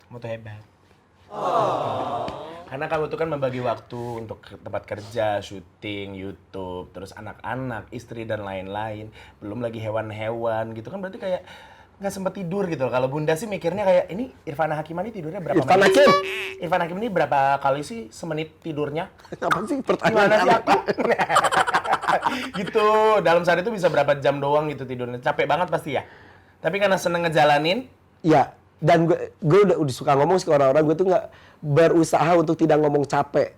Speaker 2: Kamu tuh hebat. Karena kamu tuh kan membagi waktu untuk tempat kerja, syuting, YouTube, terus anak-anak, istri dan lain-lain. Belum lagi hewan-hewan gitu kan, berarti kayak nggak sempet tidur gitu. Kalau Bunda sih mikirnya kayak, ini Irfan Hakim ini tidurnya berapa
Speaker 1: Irfan
Speaker 2: menit?
Speaker 1: Hakim?
Speaker 2: Irfan Hakim ini berapa kali sih semenit tidurnya?
Speaker 1: Apa sih
Speaker 2: Gimana
Speaker 1: pertanyaan
Speaker 2: sih
Speaker 1: apa?
Speaker 2: aku? Gitu, dalam sehari itu bisa berapa jam doang gitu tidurnya. Capek banget pasti ya. Tapi karena seneng ngejalanin,
Speaker 1: Ya, dan gue udah suka ngomong ke orang-orang, gue tuh nggak berusaha untuk tidak ngomong capek.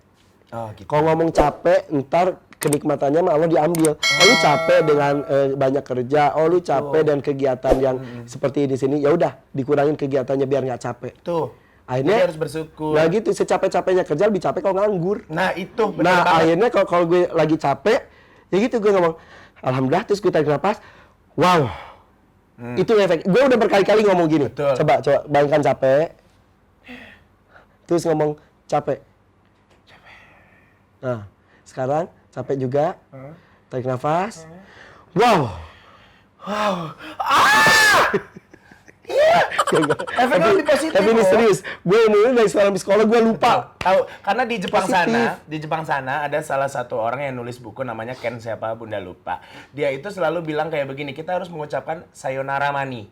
Speaker 2: oh gitu.
Speaker 1: Kalau ngomong capek, ntar kenikmatannya mah Allah diambil. Oh, lu capek dengan banyak kerja, oh lu capek dengan kegiatan yang seperti di sini, ya udah dikurangin kegiatannya biar nggak capek.
Speaker 2: Tuh.
Speaker 1: Akhirnya
Speaker 2: Jadi harus bersyukur.
Speaker 1: Nah gitu, secapek-capeknya kerja lebih capek kalau nganggur.
Speaker 2: Nah itu benar
Speaker 1: Nah
Speaker 2: banget.
Speaker 1: akhirnya kalau gue lagi capek, ya gitu gue ngomong, alhamdulillah, terus gue tarik nafas, wow. Itu efek. Gue udah berkali-kali ngomong gini.
Speaker 2: Betul.
Speaker 1: Coba bayangkan capek. Terus ngomong capek. Nah, sekarang capek juga. Tarik nafas. Wow.
Speaker 2: Iya, Efeknya lebih positif.
Speaker 1: Tapi ini
Speaker 2: loh.
Speaker 1: serius. Gue ini dari seorang psikolog gue lupa.
Speaker 2: Tahu, karena
Speaker 1: Positif.
Speaker 2: di Jepang sana ada salah satu orang yang nulis buku namanya Ken siapa Bunda lupa. Dia itu selalu bilang kayak begini, kita harus mengucapkan sayonara mani.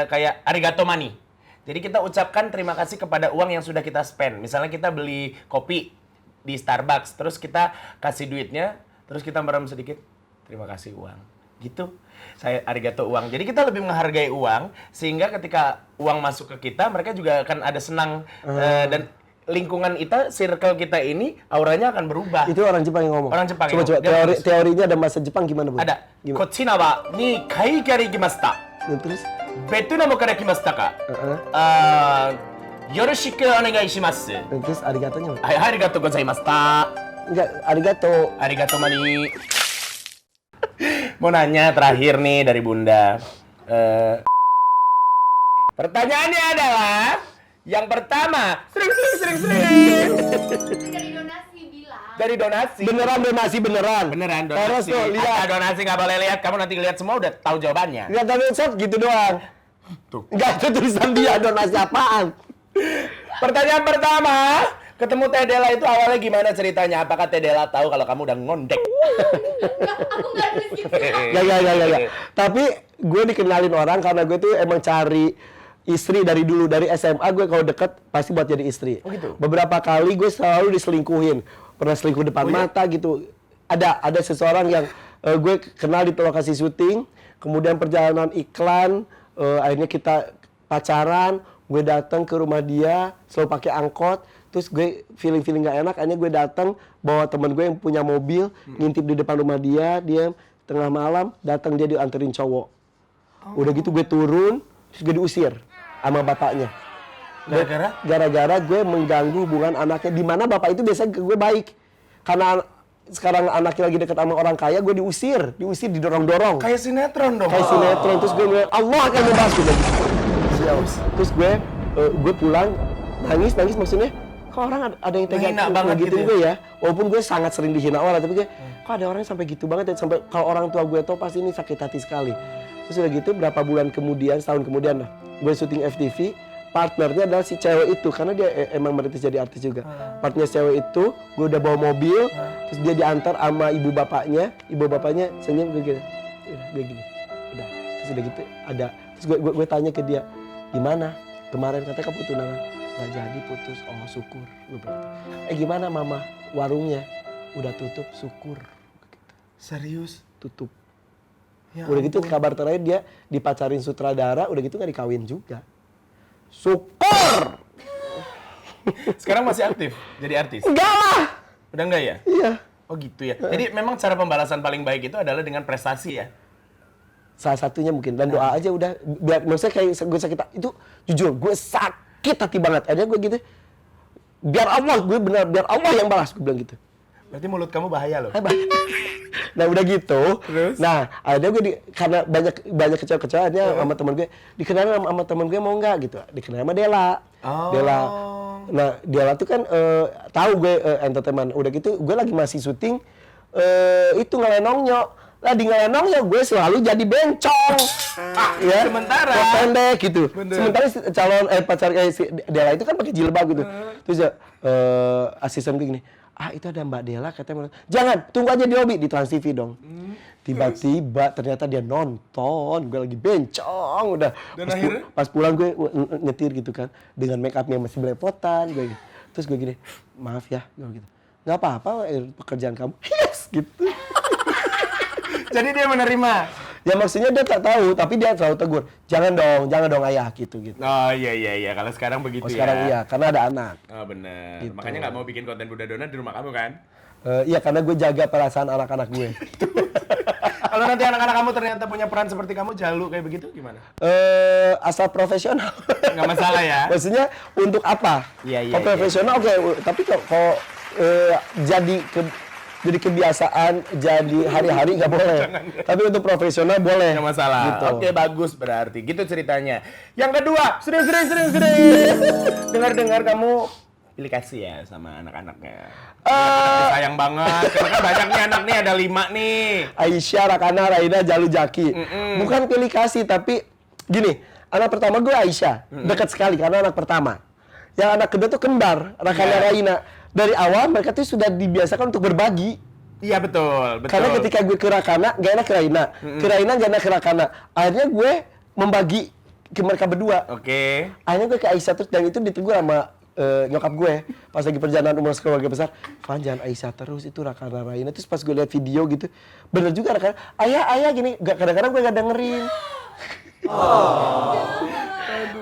Speaker 2: Kayak arigato mani. Jadi kita ucapkan terima kasih kepada uang yang sudah kita spend. Misalnya kita beli kopi di Starbucks, terus kita kasih duitnya, terus kita merem sedikit, terima kasih uang. Gitu. Saya arigato uang. Jadi kita lebih menghargai uang, sehingga ketika uang masuk ke kita, mereka juga akan ada senang dan lingkungan kita, circle kita ini auranya akan berubah.
Speaker 1: Itu orang Jepang yang ngomong.
Speaker 2: Orang Jepang
Speaker 1: Coba
Speaker 2: yang
Speaker 1: coba
Speaker 2: ngomong. Dia
Speaker 1: teorinya ada bahasa Jepang gimana, Bu?
Speaker 2: Ada.
Speaker 1: Gimana?
Speaker 2: Kochina wa ni kaikari kimasta.
Speaker 1: Dan terus
Speaker 2: Vietnam kara kimasta ka? Yoroshiku onegai shimasu.
Speaker 1: dan terus arigatonya.
Speaker 2: Hai, arigatou gozaimashita.
Speaker 1: Enggak, arigato.
Speaker 2: Arigatou mani. Mau nanya terakhir nih dari Bunda. Pertanyaannya adalah yang pertama, sering.
Speaker 4: Dari donasi bilang.
Speaker 2: Dari donasi.
Speaker 1: Beneran donasi beneran.
Speaker 2: Beneran
Speaker 1: Terus
Speaker 2: donasi.
Speaker 1: tuh lihat.
Speaker 2: Ada donasi nggak boleh lihat. Kamu nanti lihat semua udah tahu jawabannya.
Speaker 1: Lihat dari shot gitu doang.
Speaker 2: Tuh.
Speaker 1: Enggak itu tulisan dia donasi apaan?
Speaker 2: Pertanyaan pertama, ketemu Teh Dela itu awalnya gimana ceritanya? Apakah Teh Dela tahu kalau kamu udah ngondek?
Speaker 4: Aku nggak nulis gitu.
Speaker 1: Enggak. Tapi gue dikenalin orang karena gue tuh emang cari istri dari dulu. Dari SMA gue kalau deket pasti buat jadi istri.
Speaker 2: Oh gitu?
Speaker 1: Beberapa kali gue selalu diselingkuhin. Pernah selingkuh depan
Speaker 2: Oh iya?
Speaker 1: mata gitu. Ada seseorang yang gue kenal di lokasi syuting. Kemudian perjalanan iklan. Akhirnya kita pacaran. Gue datang ke rumah dia, selalu pakai angkot. Terus gue feeling gak enak, akhirnya gue datang bawa teman gue yang punya mobil, ngintip di depan rumah dia tengah malam datang dia dianterin cowok. Udah gitu gue turun, terus gue diusir sama bapaknya.
Speaker 2: Gara-gara?
Speaker 1: Gara-gara gue mengganggu hubungan anaknya, di mana bapak itu biasanya ke gue baik. Karena sekarang anaknya lagi dekat sama orang kaya, gue diusir didorong-dorong.
Speaker 2: Kayak sinetron dong.
Speaker 1: Kayak sinetron, terus gue bilang, Allah akan membahas gue lagi. Terus gue pulang, nangis maksudnya, kok orang ada yang tega
Speaker 2: Menghina banget
Speaker 1: gitu
Speaker 2: gitu ya?
Speaker 1: gue ya. Walaupun gue sangat sering dihina orang, tapi gue, kok ada orang yang sampai gitu banget ya, sampai kalau orang tua gue tahu pasti ini sakit hati sekali. Terus udah gitu, berapa bulan kemudian, setahun kemudian lah, gue syuting FTV, partnernya adalah si cewek itu, karena dia emang merintis jadi artis juga. Partnernya cewek itu, gue udah bawa mobil, terus dia diantar sama ibu bapaknya senyum gue gini, udah. Terus udah gitu, terus gue tanya ke dia, gimana? Kemarin katanya kamu tunangan. Nggak jadi putus, oh syukur. Gue bilang, gimana mama? Warungnya udah tutup, syukur.
Speaker 2: Serius?
Speaker 1: Tutup.
Speaker 2: Ya
Speaker 1: Udah gitu kabar terakhir dia dipacarin sutradara, udah gitu nggak dikawin juga. Syukur!
Speaker 2: Sekarang masih aktif jadi artis?
Speaker 1: Enggak lah!
Speaker 2: Udah enggak ya?
Speaker 1: Iya.
Speaker 2: Oh gitu ya. Jadi memang cara pembalasan paling baik itu adalah dengan prestasi ya?
Speaker 1: Salah satunya mungkin, dan doa aja udah. Biar, maksudnya kayak gue sakit, itu jujur, gue sakit hati banget. Akhirnya gue gitu, biar Allah yang balas, gue bilang gitu.
Speaker 2: Berarti mulut kamu bahaya loh.
Speaker 1: Nah udah gitu,
Speaker 2: Terus?
Speaker 1: nah akhirnya gue karena banyak kecewa-kecewaannya sama temen gue, dikenalin sama temen gue mau nggak gitu, dikenalin sama Dela.
Speaker 2: Oh.
Speaker 1: Dela, nah Dela tuh kan tahu gue entertainment, udah gitu gue lagi masih syuting itu ngelenongnya. Lah di ngelenongnya gue selalu jadi bencong. Ya.
Speaker 2: Sementara.
Speaker 1: Rok pendek gitu.
Speaker 2: Bener.
Speaker 1: Sementara si calon pacar si Dela itu kan pakai jilbab gitu. Terus ya asisten gue gini, itu ada Mbak Dela katanya, jangan, tunggu aja di lobi, di Trans TV dong. Tiba-tiba ternyata dia nonton, gue lagi bencong udah.
Speaker 2: Dan akhirnya?
Speaker 1: Pas pulang gue nyetir gitu kan, dengan make upnya masih belepotan, gue gitu. Terus gue gini, maaf ya, gue gitu. Nggak apa-apa, pekerjaan kamu. Yes, gitu.
Speaker 2: Jadi dia menerima.
Speaker 1: Ya maksudnya dia tak tahu, tapi dia selalu tegur, jangan dong ayah gitu.
Speaker 2: Oh iya. Kalau sekarang begitu ya.
Speaker 1: Sekarang iya, karena ada anak.
Speaker 2: Oh bener.
Speaker 1: Gitu.
Speaker 2: Makanya nggak mau bikin konten Bunda Dona di rumah kamu kan?
Speaker 1: Iya, karena gue jaga perasaan anak-anak gue.
Speaker 2: Kalau nanti anak-anak kamu ternyata punya peran seperti kamu, jalu kayak begitu gimana?
Speaker 1: Asal profesional.
Speaker 2: Nggak masalah ya?
Speaker 1: Maksudnya untuk apa?
Speaker 2: Iya.
Speaker 1: Kalau profesional oke, tapi kalau jadi kebiasaan, jadi hari-hari nggak boleh. Tapi untuk profesional boleh.
Speaker 2: Nggak masalah.
Speaker 1: Gitu.
Speaker 2: Oke, bagus berarti. Gitu ceritanya. Yang kedua, sering. Dengar-dengar kamu pilih kasih ya sama anak-anaknya. Sayang banget. Karena kan banyak nih anak nih, ada 5 nih.
Speaker 1: Aisyah, Rakana, Raina, Jalu, Jaki. Bukan pilih kasih, tapi Gini, anak pertama gue Aisyah, dekat sekali karena anak pertama. Yang anak kedua tuh kembar, Rakana Raina. Dari awal mereka tuh sudah dibiasakan untuk berbagi.
Speaker 2: Iya betul.
Speaker 1: Karena ketika gue ke Rakana, gak enak ke Raina. Ke Raina gak enak ke Rakana. Akhirnya gue membagi ke mereka berdua.
Speaker 2: Oke.
Speaker 1: Akhirnya gue ke Aisyah terus, dan itu ditegur sama nyokap gue pas lagi perjalanan umroh keluarga besar. Fan, jangan Aisyah terus, itu Rakana Raina. Terus pas gue lihat video gitu, bener juga Rakana. Ayah gini, kadang-kadang gue gak dengerin.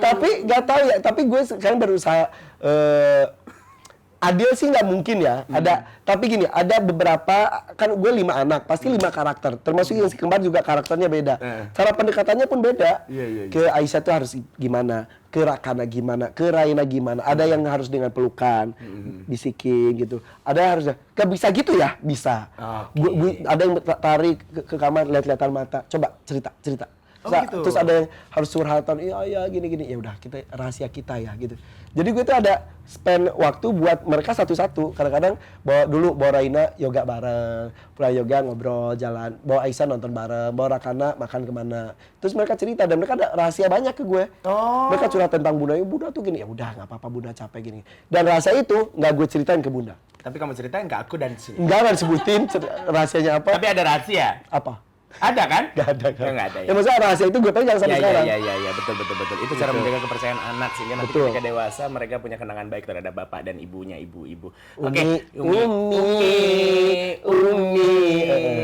Speaker 1: Tapi gak tahu ya, tapi gue sekarang berusaha adil sih nggak mungkin ya. Tapi gini, ada beberapa, kan gue 5 anak, pasti 5 karakter. Termasuk yang si kembar juga karakternya beda. Cara pendekatannya pun beda.
Speaker 2: Iya.
Speaker 1: Ke Aisyah tuh harus gimana, ke Rakana gimana, ke Raina gimana. Ada yang harus dengan pelukan, bisikin gitu. Ada yang harus, gak bisa gitu ya? Bisa. Ada yang tarik ke kamar, lihat-lihatan mata. Coba cerita.
Speaker 2: Gitu.
Speaker 1: Terus ada yang harus curhatan, iya gini, ya udah kita rahasia kita ya gitu. Jadi gue tuh ada spend waktu buat mereka satu-satu. Kadang-kadang bawa Raina yoga bareng, pulang yoga ngobrol jalan, bawa Aisyah nonton bareng, bawa Rakana makan kemana. Terus mereka cerita dan mereka ada rahasia banyak ke gue. Mereka curhat tentang Bunda, Bunda tuh gini, ya udah nggak apa-apa Bunda capek gini. Dan rahasia itu nggak gue ceritain ke Bunda.
Speaker 2: Tapi kamu ceritain ke aku dan sini.
Speaker 1: Enggak sebutin rahasianya apa.
Speaker 2: Tapi ada rahasia.
Speaker 1: Apa?
Speaker 2: Ada kan?
Speaker 1: Gak ada.
Speaker 2: Nggak ada
Speaker 1: Ya maksudnya rahasia itu gue pegang sampai sekarang.
Speaker 2: Iya, betul. Itu cara menjaga kepercayaan anak sehingga nanti ketika dewasa mereka punya kenangan baik terhadap bapak dan ibunya, ibu-ibu. Oke, Umi.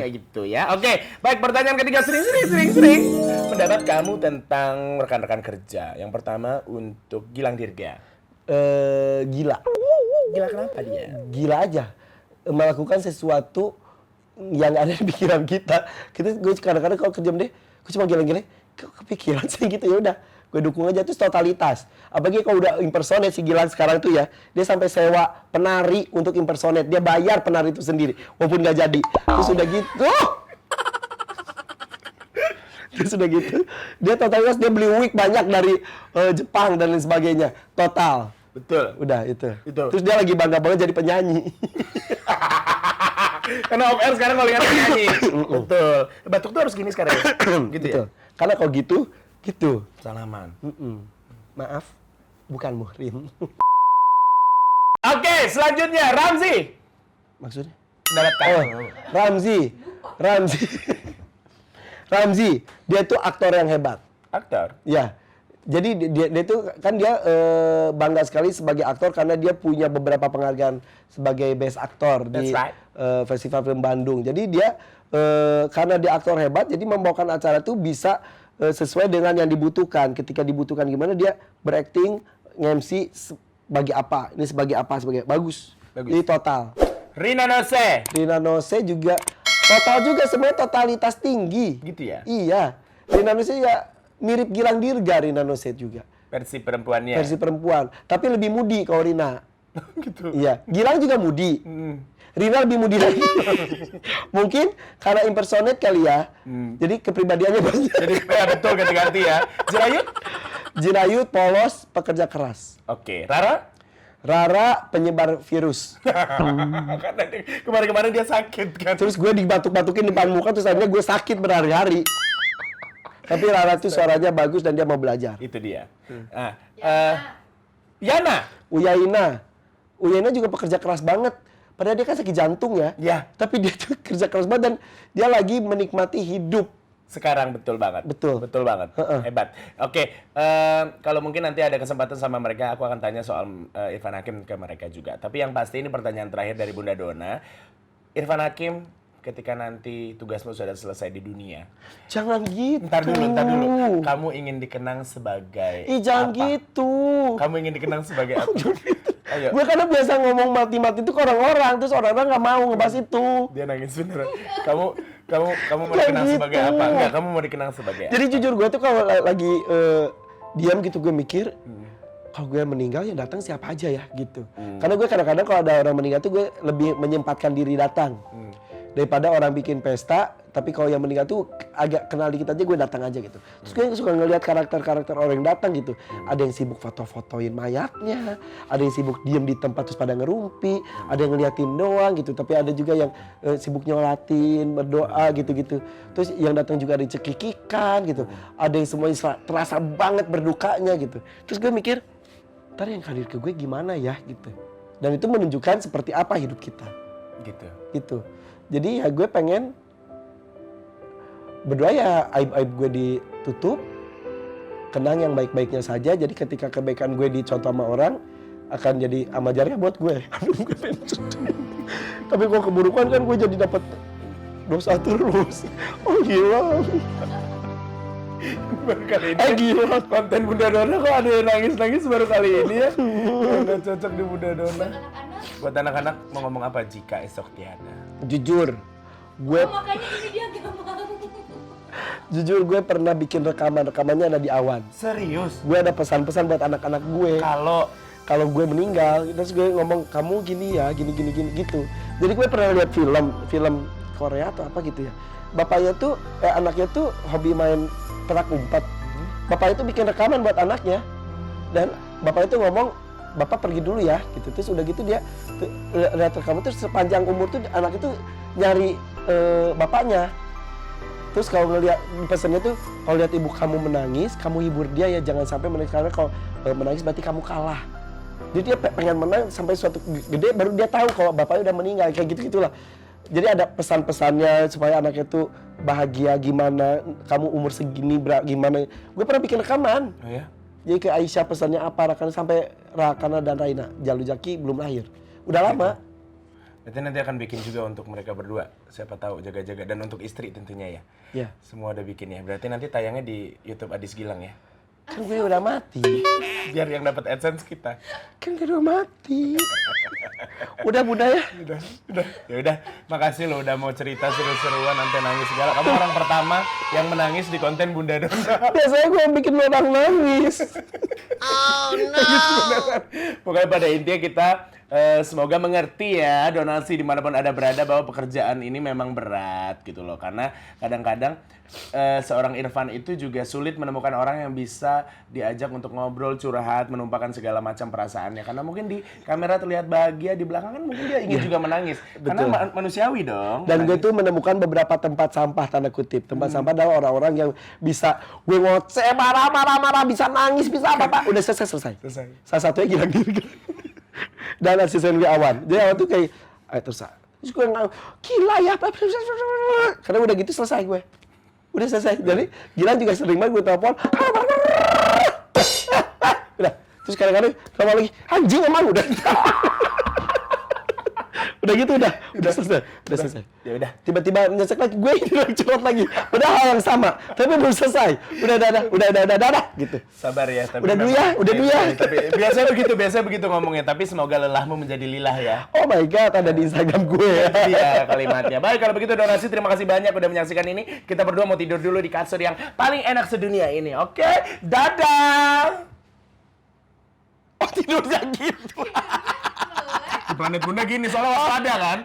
Speaker 2: Gitu ya. Oke, baik, pertanyaan ketiga sering. Pendapat kamu tentang rekan-rekan kerja. Yang pertama untuk Gilang Dirga.
Speaker 1: Gila.
Speaker 2: Gila kenapa dia?
Speaker 1: Gila aja. Melakukan sesuatu yang ada di pikiran kita. Gue kadang-kadang kalau kerja deh, gue cuma gila-gila, kok kepikiran sih gitu, ya udah, gue dukung aja. Terus totalitas. Apalagi kalau udah impersonate si Gilang sekarang tuh ya, dia sampai sewa penari untuk impersonate, dia bayar penari itu sendiri, walaupun nggak jadi. Terus udah gitu, dia totalitas, dia beli wig banyak dari Jepang dan lain sebagainya, total.
Speaker 2: Betul.
Speaker 1: Udah itu. Terus dia lagi bangga banget jadi penyanyi.
Speaker 2: Karena off air sekarang kalau lihat nyanyi. Betul. Batuk tuh harus gini sekarang ya? Gitu
Speaker 1: Betul.
Speaker 2: ya?
Speaker 1: Karena kalau gitu.
Speaker 2: Salaman.
Speaker 1: Maaf, bukan muhrim.
Speaker 2: Oke, selanjutnya Ramzi.
Speaker 1: Maksudnya?
Speaker 2: Pendapat kamu.
Speaker 1: Ramzi, dia tuh aktor yang hebat.
Speaker 2: Aktor.
Speaker 1: Ya. Jadi dia tuh kan dia bangga sekali sebagai aktor karena dia punya beberapa penghargaan sebagai best aktor di Festival Film Bandung. Jadi dia karena dia aktor hebat, jadi membawakan acara tuh bisa sesuai dengan yang dibutuhkan. Ketika dibutuhkan gimana dia berakting, nge-MC sebagai apa, ini sebagai apa, sebagai bagus. Jadi total.
Speaker 2: Rina Nose
Speaker 1: juga total juga, sebenarnya totalitas tinggi.
Speaker 2: Gitu ya?
Speaker 1: Iya. Rina Nose ya mirip Gilang Dirga, Rina Nose juga.
Speaker 2: Versi perempuannya.
Speaker 1: Versi perempuan, tapi lebih mudi kalau Rina.
Speaker 2: Gitu.
Speaker 1: Iya, Gilang juga mudi. Rina lebih mudi lagi. Mungkin karena impersonate kali ya. Jadi kepribadiannya banyak.
Speaker 2: Jadi ya betul ganti-ganti ya.
Speaker 1: Jirayut polos, pekerja keras.
Speaker 2: Oke.
Speaker 1: Rara penyebar virus.
Speaker 2: Karena kemarin-kemarin dia sakit kan.
Speaker 1: Terus gue dibatuk-batukin depan muka, terus akhirnya gue sakit berhari-hari. Tapi Rara tuh suaranya bagus dan dia mau belajar.
Speaker 2: Itu dia. Yana.
Speaker 1: Uyaina juga pekerja keras banget. Padahal dia kan sakit jantung ya.
Speaker 2: Iya.
Speaker 1: Tapi dia tuh kerja keras banget dan dia lagi menikmati hidup.
Speaker 2: Sekarang betul banget.
Speaker 1: Betul
Speaker 2: banget. Hebat. Oke, kalau mungkin nanti ada kesempatan sama mereka, aku akan tanya soal Irfan Hakim ke mereka juga. Tapi yang pasti ini pertanyaan terakhir dari Bunda Dona. Irfan Hakim, ketika nanti tugasmu sudah selesai di dunia.
Speaker 1: Jangan gitu.
Speaker 2: Ntar dulu. Kamu ingin dikenang sebagai
Speaker 1: jangan
Speaker 2: apa?
Speaker 1: gitu.
Speaker 2: Kamu ingin dikenang sebagai apa? Ayo.
Speaker 1: Gue karena biasa ngomong mati-mati itu ke orang-orang, terus orang-orang nggak mau ngebahas itu.
Speaker 2: Dia nangis beneran. Kamu mau dikenang
Speaker 1: gitu.
Speaker 2: sebagai apa? Enggak, kamu mau dikenang sebagai apa?
Speaker 1: Jadi jujur gue tuh kalau lagi diam gitu, gue mikir, kalau gue meninggal yang datang siapa aja ya gitu. Karena gue kadang-kadang kalau ada orang meninggal tuh gue lebih menyempatkan diri datang. Daripada orang bikin pesta, Tapi kalau yang meninggal tuh agak kenal dikit aja gue datang aja gitu. Terus gue suka ngelihat karakter-karakter orang yang datang gitu. Ada yang sibuk foto-fotoin mayatnya, ada yang sibuk diem di tempat terus pada ngerumpi, ada yang ngeliatin doang gitu. Tapi ada juga yang sibuk nyolatin, berdoa gitu-gitu. Terus yang datang juga ada yang cekikikan gitu. Ada yang semuanya terasa banget berdukanya gitu. Terus gue mikir, ntar yang hadir ke gue gimana ya gitu. Dan itu menunjukkan seperti apa hidup kita. Gitu. Jadi ya gue pengen berdoa ya aib-aib gue ditutup, kenang yang baik-baiknya saja. Jadi ketika kebaikan gue dicontoh sama orang, akan jadi amal jariah buat gue. Aduh, gue pengen contoh. Tapi kalau keburukan kan gue jadi dapat dosa terus. Oh gila.
Speaker 2: Baru kali ini
Speaker 1: Gila.
Speaker 2: konten Bunda Dona kok ada yang nangis-nangis baru kali ini ya. Udah cocok di Bunda Dona.
Speaker 4: Anak-anak.
Speaker 2: Buat anak-anak mau ngomong apa jika esok tiada?
Speaker 1: Jujur, gue
Speaker 4: Oh, makanya ini dia gak mau.
Speaker 1: pernah bikin rekamannya ada di Awan.
Speaker 2: Serius?
Speaker 1: Gue ada pesan-pesan buat anak-anak gue. Kalau gue meninggal, terus gue ngomong kamu gini ya, gini gitu. Jadi gue pernah lihat film Korea atau apa gitu ya. Bapaknya tuh, anaknya tuh hobi main petak umpet. Bapaknya tuh bikin rekaman buat anaknya. Dan bapaknya tuh ngomong, bapak pergi dulu ya, gitu. Terus udah gitu dia lihat rekaman terus sepanjang umur tuh anak itu nyari bapaknya. Terus kalau ngeliat pesannya tuh, kalau lihat ibu kamu menangis, kamu hibur dia ya, jangan sampai menangis karena kalau menangis berarti kamu kalah. Jadi dia pengen menang sampai suatu gede baru dia tahu kalau bapaknya udah meninggal, kayak gitu-gitulah. Jadi ada pesan-pesannya supaya anaknya tuh bahagia gimana, kamu umur segini gimana. Gue pernah bikin rekaman.
Speaker 2: Oh ya?
Speaker 1: Jadi ke Aisyah pesannya apa, Rakana sampai Rakana dan Raina. Jalu Jaki belum lahir. Udah lama.
Speaker 2: Berarti nanti akan bikin juga untuk mereka berdua. Siapa tahu jaga-jaga. Dan untuk istri tentunya ya.
Speaker 1: Iya.
Speaker 2: Semua udah bikin ya. Berarti nanti tayangnya di YouTube Adis Gilang ya.
Speaker 1: Kan gue udah mati.
Speaker 2: Biar yang dapat AdSense kita.
Speaker 1: Kan gue udah mati. Udah Bunda ya.
Speaker 2: Udah. Ya udah, makasih lo udah mau cerita seru-seruan sampai nangis segala. Kamu orang pertama yang menangis di konten Bunda Dona.
Speaker 1: Biasanya gue bikin orang nangis.
Speaker 2: Pokoknya pada intinya kita semoga mengerti ya donasi dimanapun ada berada bahwa pekerjaan ini memang berat gitu loh. Karena kadang-kadang seorang Irfan itu juga sulit menemukan orang yang bisa diajak untuk ngobrol, curhat, menumpahkan segala macam perasaannya. Karena mungkin di kamera terlihat bahagia, di belakang kan mungkin dia ingin juga menangis. Karena manusiawi dong.
Speaker 1: Dan gue tuh menemukan beberapa tempat sampah, tanda kutip. Tempat sampah adalah orang-orang yang bisa gue ngoceh, marah, bisa nangis, bisa apa-apa. Udah selesai. Salah satunya Gilang Dirga. Dan asisten gue Awan. Jadi Awan tuh kayak, terus gue gila ya. Karena udah gitu selesai gue. Udah selesai. Jadi Gilang juga sering banget gue telepon. Udah. Terus kadang-kadang sama lagi, anjing emang udah. Udah gitu udah selesai.
Speaker 2: Ya udah.
Speaker 1: Tiba-tiba nyesek lagi, gue ini curhat lagi. Udah hal yang sama, tapi belum selesai. Udah gitu.
Speaker 2: Sabar ya. Tapi
Speaker 1: Udah dulu ya.
Speaker 2: Tapi biasanya begitu ngomongnya. Tapi semoga lelahmu menjadi lilah ya.
Speaker 1: Oh my god, ada di Instagram gue.
Speaker 2: Iya kalimatnya. Baik, kalau begitu donasi terima kasih banyak udah menyaksikan ini. Kita berdua mau tidur dulu di kasur yang paling enak sedunia ini. Oke? Dadah. Oh, tidurnya gitu. Di planet Bunda gini soalnya waspada kan.